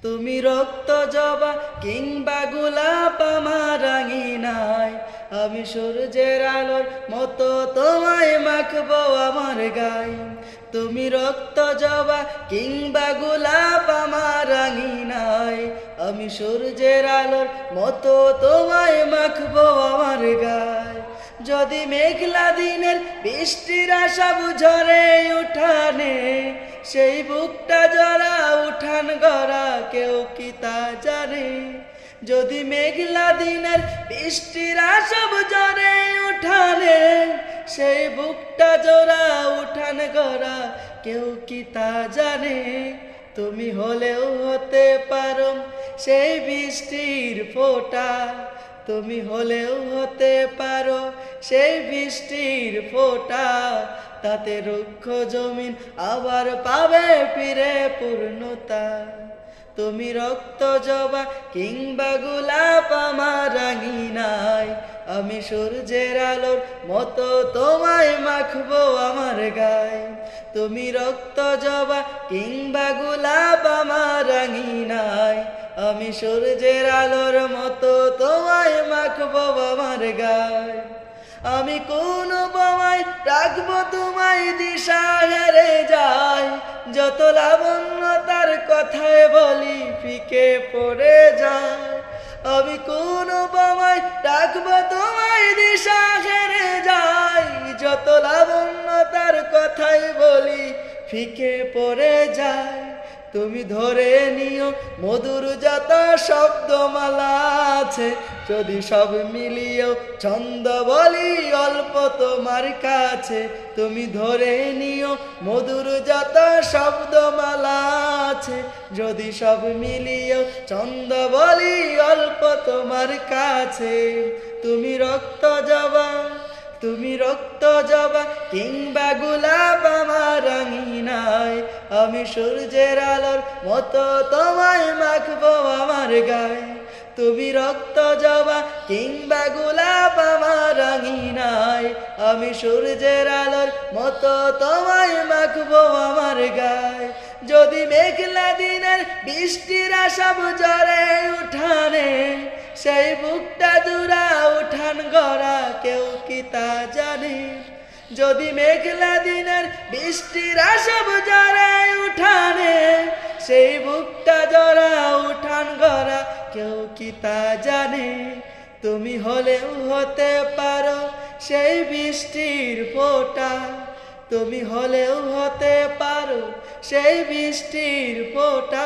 তুমি রক্ত জবা কিংবা গোলাপ আমার আঙিনায়, আমি সূর্যের আলোর মতো তোমায় মাখবো আমার গায়ে। তুমি রক্ত জবা কিংবা গোলাপ আমার আঙিনায়, আমি সূর্যের আলোর মতো তোমায় মাখবো আমার গায়ে। যদি মেঘলা দিনের বৃষ্টির আশা ঝরে উঠানে, সেই বুকটা জরা উঠান গড়া কেউ কি তা জানে। যদি মেঘলা দিনের বৃষ্টির আশা ঝরে উঠানে, সেই বুকটা জরা উঠান গড়া কেউ কি তা জানে। তুমি হলেও হতে পারো সেই বৃষ্টির ফোঁটা, তুমি হলেও হতে পারো সেই বৃষ্টির ফোঁটা। তাতে রুক্ষ জমিন আবার পাবে ফিরে পূর্ণতা। তুমি রক্ত জবা কিংবা গোলাপ আমার আঙিনায়, আমি সূর্যের আলোর মতো তোমায় মাখবো আমার গায়ে। তুমি রক্ত জবা কিংবা গোলাপ আমার আঙিনায়, আমি সূর্যের আলোর মতো তোমায় মাখবো আমার গায়ে। আমি কোন বোমায় রাখবো তোমায় দিশা হেরে যায়, যত লাবণ্য তার কথায় বলি ফিকে পড়ে যায়। আমি কোন বোমায় রাখবো তোমায় দিশা হেরে যায়, যত লাবণ্য তার কথায় বলি ফিকে পড়ে যায়। তুমি ধরে নিও মধুর যত শব্দমালা আছে, যদি সব মিলিয়েও ছন্দ বলি অল্প তোমার কাছে। তুমি ধরে নিও মধুর যত শব্দমালা আছে, যদি সব মিলিয়েও ছন্দ বলি অল্প তোমার কাছে। তুমি রক্ত জবা, তুমি রক্ত জবা কিংবা গোলাপ আমার আঙিনায়, আমি সূর্যের আলোর মতো তোমায় মাখবো আমার গায়ে। তুমি রক্ত জবা কিংবা গোলাপ আমার আঙিনায়, আমি সূর্যের আলোর মতো তোমায় মাখবো আমার গায়ে। যদি মেঘলা দিনের বৃষ্টির আশা ঝরে উঠানে, সেই বুকটা জুড়া উঠান গড়া কেউ কি তা জানে। যদি মেঘলা দিনের বৃষ্টির আশা ঝরে উঠানে, সেই বুকটা জরা উঠান গড়া কেউ কি তা জানে। তুমি হলেও হতে পারো সেই বৃষ্টির ফোঁটা, তুমি হলেও হতে পারো সেই বৃষ্টির ফোঁটা।